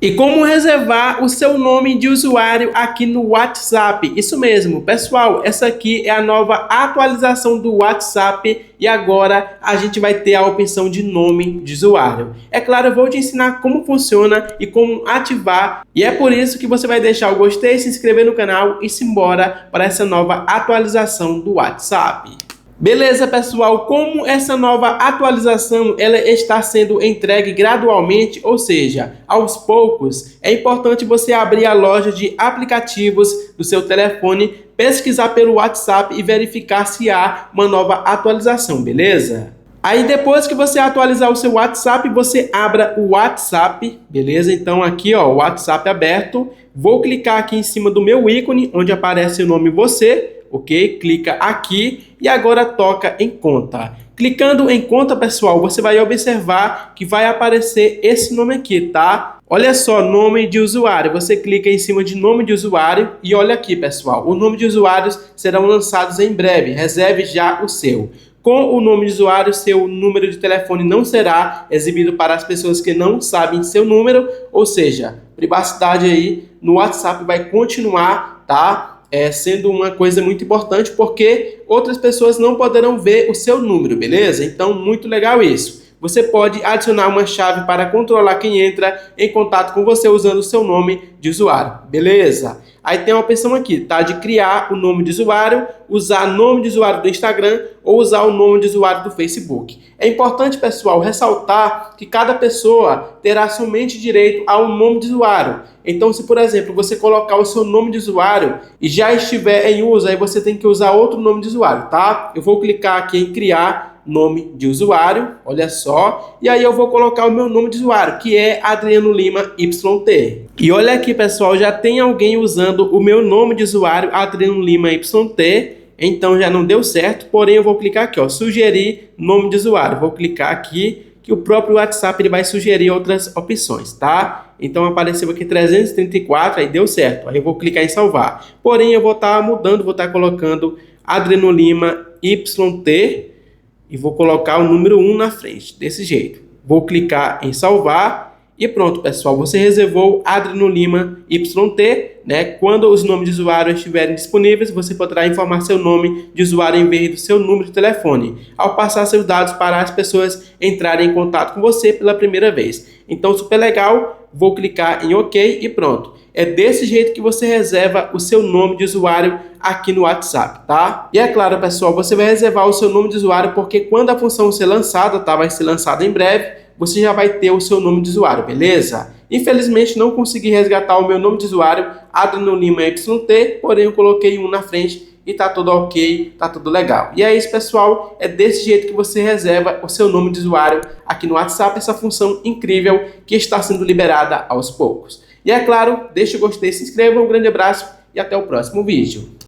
E como reservar o seu nome de usuário aqui no WhatsApp? Isso mesmo, pessoal, essa aqui é a nova atualização do WhatsApp e agora a gente vai ter a opção de nome de usuário. É claro, eu vou te ensinar como funciona e como ativar, e é por isso que você vai deixar o gostei, se inscrever no canal e se embora para essa nova atualização do WhatsApp. Beleza, pessoal, como essa nova atualização ela está sendo entregue gradualmente, ou seja, aos poucos, é importante você abrir a loja de aplicativos do seu telefone, pesquisar pelo WhatsApp e verificar se há uma nova atualização, beleza? Aí depois que você atualizar o seu WhatsApp, você abra o WhatsApp, beleza? Então aqui, ó, o WhatsApp aberto, vou clicar aqui em cima do meu ícone, onde aparece o nome você, ok? Clica aqui e agora toca em conta. Clicando em conta, pessoal, você vai observar que vai aparecer esse nome aqui, tá? Olha só, nome de usuário. Você clica em cima de nome de usuário e olha aqui, pessoal. O nome de usuários serão lançados em breve. Reserve já o seu. Com o nome de usuário, seu número de telefone não será exibido para as pessoas que não sabem seu número, ou seja, privacidade aí no WhatsApp vai continuar, tá? Sendo uma coisa muito importante, porque outras pessoas não poderão ver o seu número, beleza? Então, muito legal isso. Você pode adicionar uma chave para controlar quem entra em contato com você usando o seu nome de usuário, beleza? Aí tem a opção aqui, tá? De criar o nome de usuário, usar o nome de usuário do Instagram ou usar o nome de usuário do Facebook. É importante, pessoal, ressaltar que cada pessoa terá somente direito ao nome de usuário. Então, se, por exemplo, você colocar o seu nome de usuário e já estiver em uso, aí você tem que usar outro nome de usuário, tá? Eu vou clicar aqui em criar nome de usuário, olha só, e aí eu vou colocar o meu nome de usuário, que é Adriano Lima YT. E olha aqui, pessoal, já tem alguém usando o meu nome de usuário, Adriano Lima YT, então já não deu certo, porém eu vou clicar aqui, ó, sugerir nome de usuário, vou clicar aqui, que o próprio WhatsApp ele vai sugerir outras opções, tá? Então apareceu aqui 334, aí deu certo, aí eu vou clicar em salvar. Porém eu vou estar mudando, vou estar colocando Adriano Lima YT, e vou colocar o número 1 na frente, desse jeito. Vou clicar em salvar e pronto, pessoal. Você reservou Adriano Lima YT, né? Quando os nomes de usuário estiverem disponíveis, você poderá informar seu nome de usuário em vez do seu número de telefone, ao passar seus dados para as pessoas entrarem em contato com você pela primeira vez. Então, super legal. Vou clicar em OK e pronto. É desse jeito que você reserva o seu nome de usuário aqui no WhatsApp, tá? E é claro, pessoal, você vai reservar o seu nome de usuário porque quando a função ser lançada, tá? Vai ser lançada em breve, você já vai ter o seu nome de usuário, beleza? Infelizmente, não consegui resgatar o meu nome de usuário, Adriano Lima YT, porém eu coloquei um na frente e tá tudo ok, tá tudo legal. E é isso, pessoal, é desse jeito que você reserva o seu nome de usuário aqui no WhatsApp, essa função incrível que está sendo liberada aos poucos. E é claro, deixa o gostei, se inscreva, um grande abraço e até o próximo vídeo.